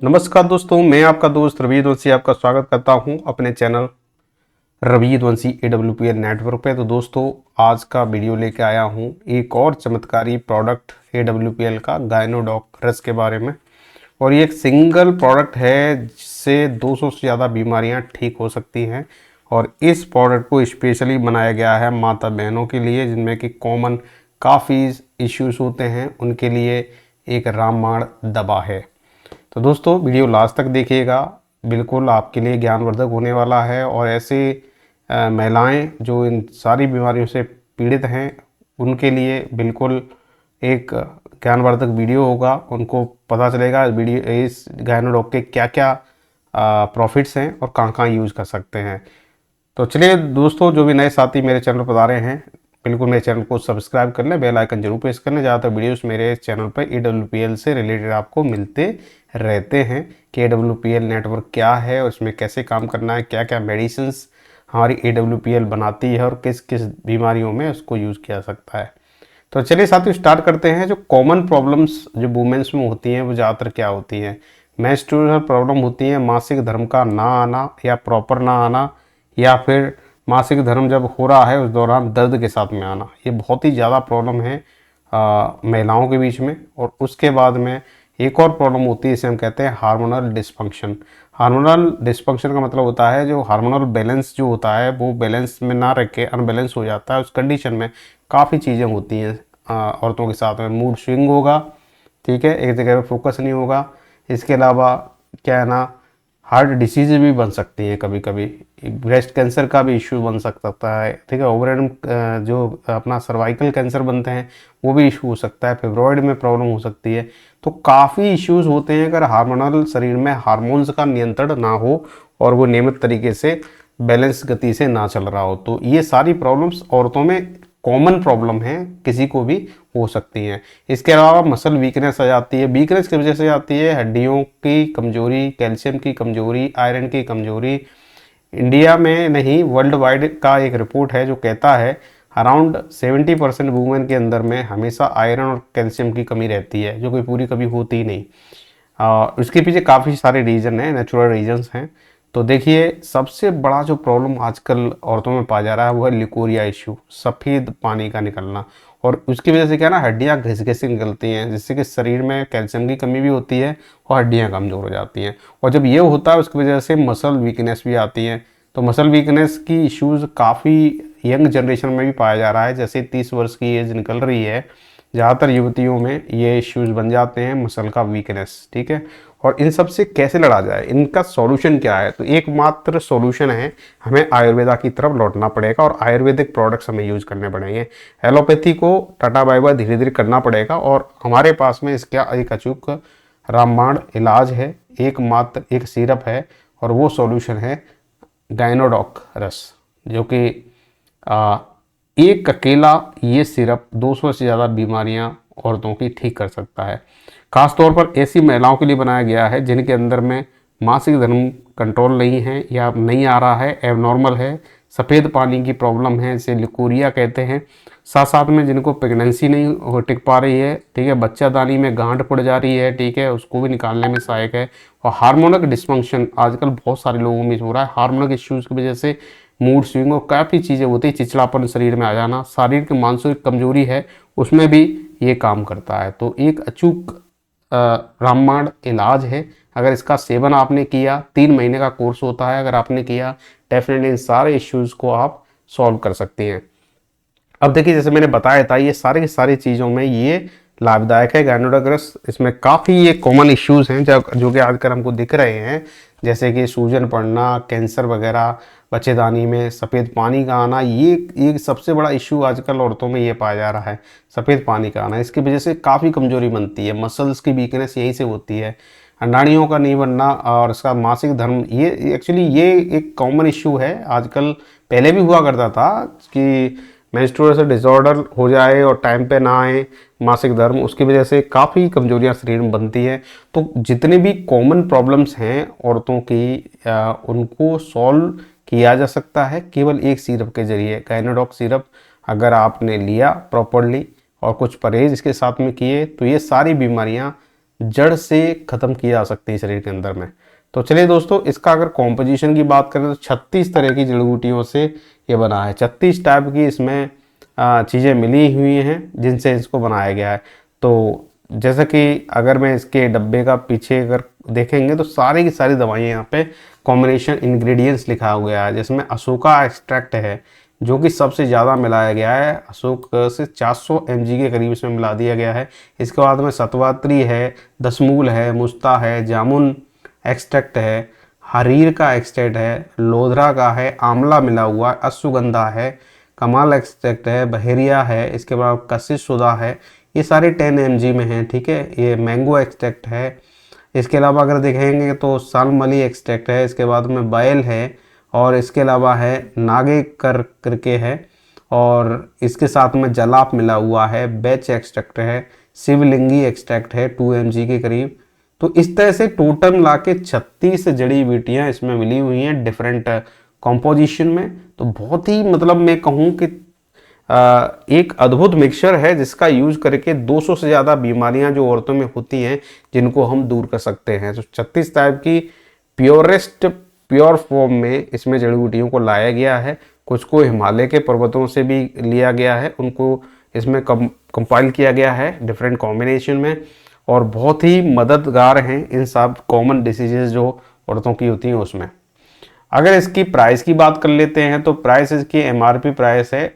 नमस्कार दोस्तों, मैं आपका दोस्त रवि वंशी आपका स्वागत करता हूं अपने चैनल रवि वंशी AWPL नेटवर्क पे। तो दोस्तों, आज का वीडियो लेके आया हूं एक और चमत्कारी प्रोडक्ट AWPL का गायनोडॉक रस के बारे में। और ये एक सिंगल प्रोडक्ट है जिससे 200 से ज़्यादा बीमारियां ठीक हो सकती हैं। और इस प्रोडक्ट को स्पेशली बनाया गया है माता बहनों के लिए, जिनमें कि कॉमन काफ़ी इश्यूज होते हैं, उनके लिए एक रामबाण दवा है। तो दोस्तों, वीडियो लास्ट तक देखिएगा, बिल्कुल आपके लिए ज्ञानवर्धक होने वाला है। और ऐसे महिलाएं जो इन सारी बीमारियों से पीड़ित हैं, उनके लिए बिल्कुल एक ज्ञानवर्धक वीडियो होगा। उनको पता चलेगा इस गायनोडॉक के क्या क्या प्रॉफिट्स हैं और कहाँ कहाँ यूज़ कर सकते हैं। तो चलिए दोस्तों, जो भी नए साथी मेरे चैनल पर आ रहे हैं, बिल्कुल मेरे चैनल को सब्सक्राइब कर लें, बेल आइकन जरूर प्रेस कर लें। ज़्यादातर वीडियोस मेरे चैनल पर AWPL से रिलेटेड आपको मिलते रहते हैं कि AWPL नेटवर्क क्या है और इसमें कैसे काम करना है, क्या क्या मेडिसिन्स हमारी AWPL बनाती है और किस किस बीमारियों में उसको यूज़ किया जा सकता है। तो चलिए साथियों, स्टार्ट करते हैं। जो कॉमन प्रॉब्लम्स जो वुमेन्स में होती हैं वो ज़्यादातर क्या होती हैं? मेंस्ट्रुअल प्रॉब्लम होती है, मासिक धर्म का ना आना या प्रॉपर ना आना, या फिर मासिक धर्म जब हो रहा है उस दौरान दर्द के साथ में आना। ये बहुत ही ज़्यादा प्रॉब्लम है महिलाओं के बीच में। और उसके बाद में एक और प्रॉब्लम होती है, इसे हम कहते हैं हार्मोनल डिस्फंक्शन। हार्मोनल डिस्फंक्शन का मतलब होता है जो हार्मोनल बैलेंस जो होता है वो बैलेंस में ना रह के अनबैलेंस हो जाता है। उस कंडीशन में काफ़ी चीज़ें होती हैं औरतों के साथ में। मूड स्विंग होगा, ठीक है, एक जगह पे फोकस नहीं होगा। इसके अलावा क्या है ना, हार्ट डिसीज भी बन सकती है, कभी कभी ब्रेस्ट कैंसर का भी इश्यू बन सकता है, ठीक है। ओवरियन जो अपना सर्वाइकल कैंसर बनते हैं वो भी इशू हो सकता है, फिब्रॉइड में प्रॉब्लम हो सकती है। तो काफ़ी इश्यूज होते हैं अगर हार्मोनल शरीर में हार्मोन्स का नियंत्रण ना हो और वो नियमित तरीके से बैलेंस गति से ना चल रहा हो। तो ये सारी प्रॉब्लम्स औरतों में कॉमन प्रॉब्लम है, किसी को भी हो सकती हैं। इसके अलावा मसल वीकनेस आ जाती है। वीकनेस की वजह से आती है हड्डियों की कमजोरी, कैल्शियम की कमजोरी, आयरन की कमजोरी। इंडिया में नहीं, वर्ल्ड वाइड का एक रिपोर्ट है जो कहता है अराउंड 70% वुमेन के अंदर में हमेशा आयरन और कैल्शियम की कमी रहती है, जो कोई पूरी कभी होती ही नहीं। इसके पीछे काफ़ी सारे रीज़न हैं, नेचुरल रीजंस हैं। तो देखिए, सबसे बड़ा जो प्रॉब्लम आजकल औरतों में पाया जा रहा है वो है लिकोरिया इश्यू, सफ़ेद पानी का निकलना। और उसकी वजह से क्या ना, हड्डियाँ घिस घिस निकलती हैं, जिससे कि शरीर में कैल्शियम की कमी भी होती है और हड्डियाँ कमज़ोर हो जाती हैं। और जब ये होता है उसकी वजह से मसल वीकनेस भी आती है। तो मसल वीकनेस की इश्यूज़ काफ़ी यंग जनरेशन में भी पाया जा रहा है। जैसे 30 वर्ष की एज निकल रही है, ज़्यादातर युवतियों में ये इश्यूज़ बन जाते हैं, मसल का वीकनेस, ठीक है। और इन सब से कैसे लड़ा जाए, इनका सॉल्यूशन क्या है? तो एकमात्र सॉल्यूशन है, हमें आयुर्वेदा की तरफ लौटना पड़ेगा और आयुर्वेदिक प्रोडक्ट्स हमें यूज़ करने पड़ेंगे। एलोपैथी को टाटा बाय बाय धीरे धीरे करना पड़ेगा। और हमारे पास में इसका एक अचूक रामबाण इलाज है, एकमात्र एक सिरप है, और वो सॉल्यूशन है गायनोडॉक रस, जो कि एक अकेला ये सिरप 200 से ज़्यादा बीमारियां औरतों की ठीक कर सकता है। खास तौर पर ऐसी महिलाओं के लिए बनाया गया है जिनके अंदर में मासिक धर्म कंट्रोल नहीं है या नहीं आ रहा है, एबनॉर्मल है, सफ़ेद पानी की प्रॉब्लम है, इसे लिकोरिया कहते हैं। साथ साथ में जिनको प्रेगनेंसी नहीं टिक पा रही है, ठीक है, बच्चादानी में गांठ पड़ जा रही है, ठीक है, उसको भी निकालने में सहायक है। और हार्मोनल डिस्फंक्शन आजकल बहुत सारे लोगों में हो रहा है। हार्मोनल इश्यूज़ की वजह से मूड स्विंग और काफ़ी चीज़ें होती है, चिड़चिड़ापन शरीर में आ जाना, शारीरिक की मानसिक कमजोरी है, उसमें भी ये काम करता है। तो एक अचूक रामबाण इलाज है। अगर इसका सेवन आपने किया, 3 महीने का कोर्स होता है, अगर आपने किया, डेफिनेटली इन सारे इश्यूज़ को आप सॉल्व कर सकती हैं। अब देखिए, जैसे मैंने बताया था, ये सारी की सारी चीज़ों में ये लाभदायक है गायनोडॉक रस। इसमें काफ़ी ये कॉमन इश्यूज़ हैं जो कि आजकल हमको दिख रहे हैं, जैसे कि सूजन पड़ना, कैंसर वगैरह, बच्चेदानी में सफ़ेद पानी का आना। ये सबसे बड़ा इश्यू आजकल औरतों में ये पाया जा रहा है, सफ़ेद पानी का आना। इसकी वजह से काफ़ी कमजोरी बनती है, मसल्स की वीकनेस यहीं से होती है, अंडाणियों का नहीं बनना और इसका मासिक धर्म। ये एक्चुअली ये एक कॉमन इश्यू है आजकल। पहले भी हुआ करता था कि मेंस्ट्रुअल डिसऑर्डर हो जाए और टाइम पे ना आए मासिक धर्म, उसकी वजह से काफ़ी कमजोरियां शरीर में बनती हैं। तो जितने भी कॉमन प्रॉब्लम्स हैं औरतों की, उनको सॉल्व किया जा सकता है केवल एक सिरप के जरिए। गायनोडॉक सिरप अगर आपने लिया प्रॉपरली और कुछ परहेज इसके साथ में किए, तो ये सारी बीमारियां जड़ से ख़त्म की जा सकती है शरीर के अंदर में। तो चलिए दोस्तों, इसका अगर कॉम्पोजिशन की बात करें तो 36 तरह की जड़ी बूटियों से ये बना है। 36 टाइप की इसमें चीज़ें मिली हुई हैं जिनसे इसको बनाया गया है। तो जैसा कि अगर मैं इसके डब्बे का पीछे अगर देखेंगे तो सारी की सारी दवाइयाँ यहाँ पे कॉम्बिनेशन इंग्रेडिएंट्स लिखा हुआ है, जिसमें अशोका एक्सट्रैक्ट है जो कि सबसे ज़्यादा मिलाया गया है। अशोक से 400 mg के करीब इसमें मिला दिया गया है। इसके बाद में सतवात्री है, दशमूल है, मुस्ता है, जामुन एक्सट्रैक्ट है, हरीर का एक्सट्रैक्ट है, लोधरा का है, आंवला मिला हुआ है, अश्वगंधा है, कमाल एक्सट्रैक्ट है, बहेरिया है, इसके बाद कशिश सुधा है। ये सारे 10 mg में हैं, ठीक है। ये मैंगो एक्सट्रैक्ट है। इसके अलावा अगर देखेंगे तो सालमली एक्सट्रैक्ट है। इसके बाद में बायल है, और इसके अलावा है नागे करके है, और इसके साथ में जलाप मिला हुआ है, बेच एक्सट्रैक्ट है, शिवलिंगी एक्सट्रैक्ट है 2 mg के करीब। तो इस तरह से टोटल ला के 36 जड़ी बूटियाँ इसमें मिली हुई हैं डिफरेंट कॉम्पोजिशन में। तो बहुत ही मतलब मैं कहूँ कि एक अद्भुत मिक्सचर है जिसका यूज करके 200 से ज़्यादा बीमारियां जो औरतों में होती हैं जिनको हम दूर कर सकते हैं। तो 36 टाइप की प्योर फॉर्म में इसमें जड़ी बूटियों को लाया गया है। कुछ को हिमालय के पर्वतों से भी लिया गया है, उनको इसमें कंपाइल किया गया है डिफरेंट कॉम्बिनेशन में, और बहुत ही मददगार हैं इन सब कॉमन डिसीजेज जो औरतों की होती हैं उसमें। अगर इसकी प्राइस की बात कर लेते हैं तो प्राइस इसकी MRP प्राइस है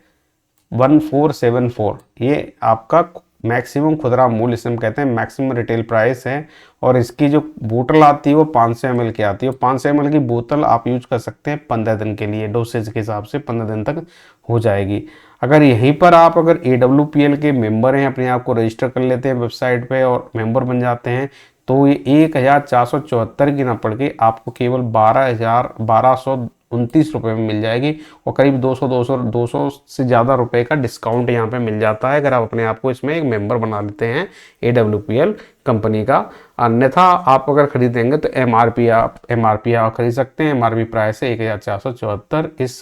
1474। ये आपका मैक्सिमम खुदरा मूल्य, इसे हम कहते हैं मैक्सिमम रिटेल प्राइस है। और इसकी जो बोतल आती है वो 500 ml की आती है। 500 ml की बोतल आप यूज कर सकते हैं 15 दिन के लिए, डोसेज के हिसाब से 15 दिन तक हो जाएगी। अगर यहीं पर आप अगर AWPL के मेंबर हैं, अपने आप को रजिस्टर कर लेते हैं वेबसाइट पे और मेंबर बन जाते हैं, तो ये 1474 की ना पड़ के आपको केवल 12,1229 रुपये में मिल जाएगी, और करीब 200 से ज़्यादा रुपए का डिस्काउंट यहाँ पे मिल जाता है अगर आप अपने आप को इसमें एक मेंबर बना लेते हैं AWPL कंपनी का। अन्यथा आप अगर खरीदेंगे तो MRP आप खरीद सकते हैं। MRP प्राइस है 1474 इस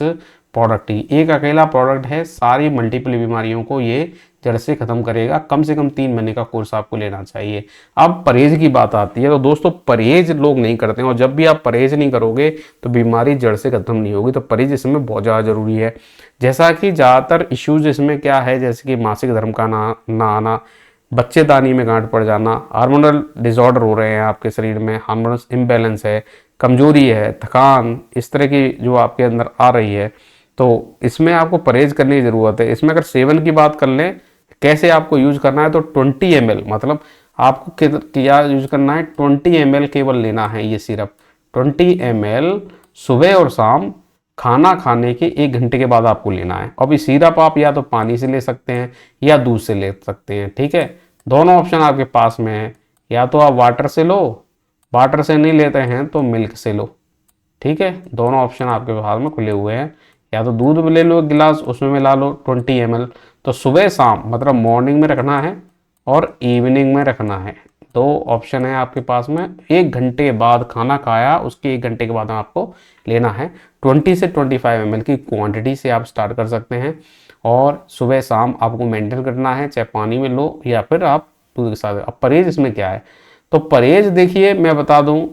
प्रोडक्ट की। एक अकेला प्रोडक्ट है, सारी मल्टीपल बीमारियों को ये जड़ से खत्म करेगा। कम से कम 3 महीने का कोर्स आपको लेना चाहिए। अब परहेज की बात आती है तो दोस्तों परहेज लोग नहीं करते हैं, और जब भी आप परहेज नहीं करोगे तो बीमारी जड़ से खत्म नहीं होगी। तो परहेज इसमें बहुत ज़्यादा जरूरी है। जैसा कि ज़्यादातर इश्यूज इसमें क्या है, जैसे कि मासिक धर्म का ना आना, बच्चेदानी में गांठ पड़ जाना, हार्मोनल डिसऑर्डर हो रहे हैं आपके शरीर में, हार्मोनल इम्बैलेंस है, कमजोरी है, थकान, इस तरह की जो आपके अंदर आ रही है, तो इसमें आपको परहेज करने की ज़रूरत है। इसमें अगर सेवन की बात कर लें, कैसे आपको यूज करना है, तो 20 ml, मतलब आपको क्या यूज करना है, 20 ml केवल लेना है ये सिरप। 20 ml सुबह और शाम खाना खाने के 1 घंटे के बाद आपको लेना है। अब ये सिरप आप या तो पानी से ले सकते हैं या दूध से ले सकते हैं, ठीक है। दोनों ऑप्शन आपके पास में है। या तो आप वाटर से लो, वाटर से नहीं लेते हैं तो मिल्क से लो, ठीक है। दोनों ऑप्शन आपके पास में खुले हुए हैं। या तो दूध में ले लो 1 गिलास, उसमें मिला लो 20 ml। तो सुबह शाम मतलब मॉर्निंग में रखना है और इवनिंग में रखना है। 2 ऑप्शन है आपके पास में। 1 घंटे बाद खाना खाया उसके 1 घंटे के बाद आपको लेना है। 20 से 25 ml की क्वांटिटी से आप स्टार्ट कर सकते हैं, और सुबह शाम आपको मेंटेन करना है, चाहे पानी में लो या फिर आप दूध के साथ। अब परहेज इसमें क्या है, तो परहेज देखिए मैं बता दूं,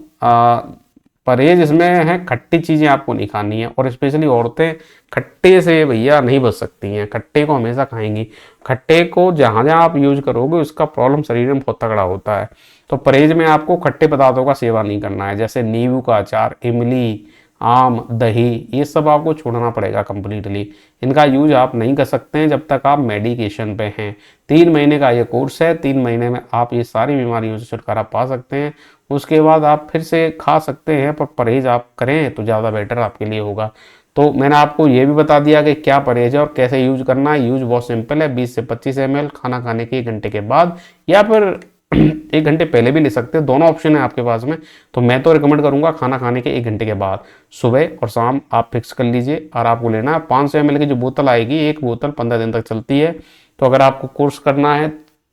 परहेज इसमें है खट्टी चीज़ें आपको नहीं खानी है, और स्पेशली औरतें खट्टे से भैया नहीं बच सकती हैं। खट्टे को हमेशा खाएंगी। खट्टे को जहाँ जहाँ आप यूज करोगे उसका प्रॉब्लम शरीर में बहुत तगड़ा होता है। तो परहेज में आपको खट्टे पदार्थों का सेवन नहीं करना है, जैसे नींबू का अचार, इमली, आम, दही, ये सब आपको छोड़ना पड़ेगा कम्प्लीटली। इनका यूज आप नहीं कर सकते हैं जब तक आप मेडिकेशन पे हैं। 3 महीने का ये कोर्स है। 3 महीने में आप ये सारी बीमारियों से छुटकारा पा सकते हैं। उसके बाद आप फिर से खा सकते हैं, पर परहेज आप करें तो ज़्यादा बेटर आपके लिए होगा। तो मैंने आपको ये भी बता दिया कि क्या परहेज है और कैसे यूज करना है। यूज बहुत सिंपल है, 20 से 25 ml खाना खाने के 1 घंटे के बाद, या फिर 1 घंटे पहले भी ले सकते हैं। दोनों ऑप्शन है आपके पास में। तो मैं तो रिकमेंड करूंगा खाना खाने के 1 घंटे के बाद, सुबह और शाम आप फिक्स कर लीजिए। और आपको लेना है 500 ml की जो बोतल आएगी, एक बोतल 15 दिन तक चलती है। तो अगर आपको कोर्स करना है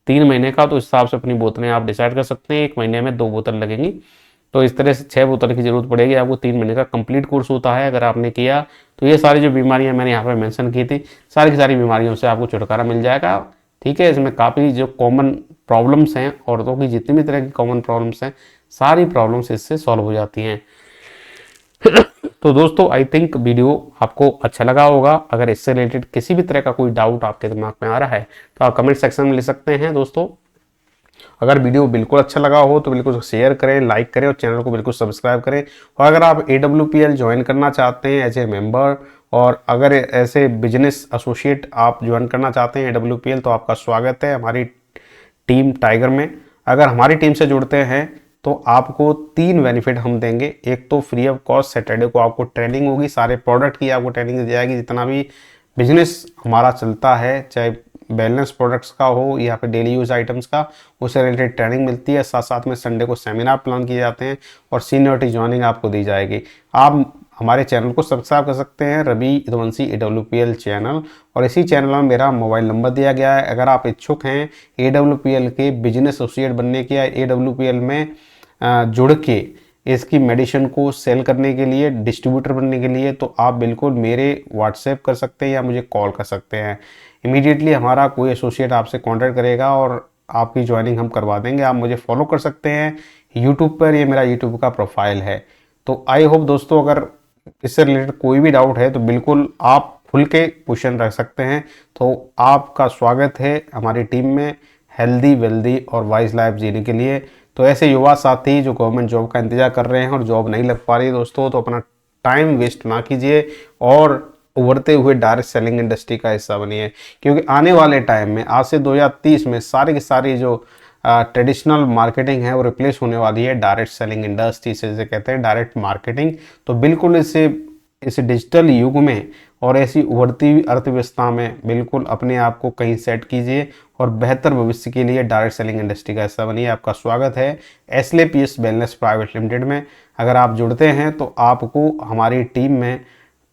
3 महीने का, तो इस हिसाब से अपनी बोतलें आप डिसाइड कर सकते हैं। 1 महीने में 2 बोतल लगेंगी, तो इस तरह से 6 बोतल की जरूरत पड़ेगी आपको। 3 महीने का कंप्लीट कोर्स होता है। अगर आपने किया तो ये सारी जो बीमारियां मैंने यहाँ पर मेंशन की थी, सारी की सारी बीमारियों से आपको छुटकारा मिल जाएगा, ठीक है। इसमें काफ़ी जो कॉमन प्रॉब्लम्स हैं, औरतों की जितनी भी तरह की कॉमन प्रॉब्लम्स हैं, सारी प्रॉब्लम्स इससे सॉल्व हो जाती हैं। तो दोस्तों आई थिंक वीडियो आपको अच्छा लगा होगा। अगर इससे रिलेटेड किसी भी तरह का कोई डाउट आपके दिमाग में आ रहा है तो आप कमेंट सेक्शन में लिख सकते हैं। दोस्तों अगर वीडियो बिल्कुल अच्छा लगा हो तो बिल्कुल शेयर करें, लाइक करें और चैनल को बिल्कुल सब्सक्राइब करें। और अगर आप AWPL ज्वाइन करना चाहते हैं एज ए मेंबर, और अगर ऐसे बिजनेस एसोसिएट आप ज्वाइन करना चाहते हैं AWPL, तो आपका स्वागत है हमारी टीम टाइगर में। अगर हमारी टीम से जुड़ते हैं तो आपको 3 बेनिफिट हम देंगे। एक तो फ्री ऑफ कॉस्ट सैटरडे को आपको ट्रेनिंग होगी, सारे प्रोडक्ट की आपको ट्रेनिंग दी जाएगी। जितना भी बिजनेस हमारा चलता है, चाहे वेलनेस प्रोडक्ट्स का हो या फिर डेली यूज आइटम्स का, उससे रिलेटेड ट्रेनिंग मिलती है। साथ साथ में संडे को सेमिनार प्लान किए जाते हैं और सीनियरिटी ज्वाइनिंग आपको दी जाएगी। आप हमारे चैनल को सब्सक्राइब कर सकते हैं, रवि यदुवंशी AWPL चैनल, और इसी चैनल में मेरा मोबाइल नंबर दिया गया है। अगर आप इच्छुक हैं AWPL के बिजनेस एसोसिएट बनने के या AWPL में जुड़ के इसकी मेडिसिन को सेल करने के लिए, डिस्ट्रीब्यूटर बनने के लिए, तो आप बिल्कुल मेरे व्हाट्सएप कर सकते हैं या मुझे कॉल कर सकते हैं। इमीडिएटली हमारा कोई एसोसिएट आपसे कांटेक्ट करेगा और आपकी ज्वाइनिंग हम करवा देंगे। आप मुझे फॉलो कर सकते हैं यूट्यूब पर, ये मेरा यूट्यूब का प्रोफाइल है। तो आई होप दोस्तों अगर इससे रिलेटेड कोई भी डाउट है तो बिल्कुल आप खुल के क्वेश्चन रख सकते हैं। तो आपका स्वागत है हमारी टीम में हेल्दी, वेल्दी और वाइज लाइफ जीने के लिए। तो ऐसे युवा साथी जो गवर्नमेंट जॉब का इंतजार कर रहे हैं और जॉब नहीं लग पा रही दोस्तों, तो अपना टाइम वेस्ट ना कीजिए और उभरते हुए डायरेक्ट सेलिंग इंडस्ट्री का हिस्सा बनिए। क्योंकि आने वाले टाइम में, आज से 2030 में, सारी की सारी जो ट्रेडिशनल मार्केटिंग है वो रिप्लेस होने वाली है डायरेक्ट सेलिंग इंडस्ट्री से, जिसे कहते हैं डायरेक्ट मार्केटिंग। तो बिल्कुल इस डिजिटल युग में और ऐसी उभरती हुई अर्थव्यवस्था में बिल्कुल अपने आप को कहीं सेट कीजिए और बेहतर भविष्य के लिए डायरेक्ट सेलिंग इंडस्ट्री का हिस्सा बनिए। आपका स्वागत है SLAPS वेलनेस प्राइवेट लिमिटेड में। अगर आप जुड़ते हैं तो आपको हमारी टीम में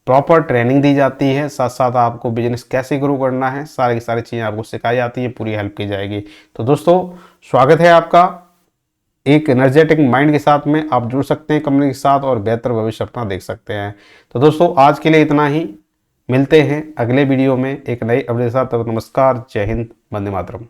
प्रॉपर ट्रेनिंग दी जाती है, साथ साथ आपको बिजनेस कैसे ग्रो करना है, सारी की सारी चीज़ें आपको सिखाई जाती है, पूरी हेल्प की जाएगी। तो दोस्तों स्वागत है आपका। एक एनर्जेटिक माइंड के साथ में आप जुड़ सकते हैं कंपनी के साथ और बेहतर भविष्य अपना देख सकते हैं। तो दोस्तों आज के लिए इतना ही, मिलते हैं अगले वीडियो में एक नई अपडेट के साथ। तब नमस्कार, जय हिंद, वंदे मातरम।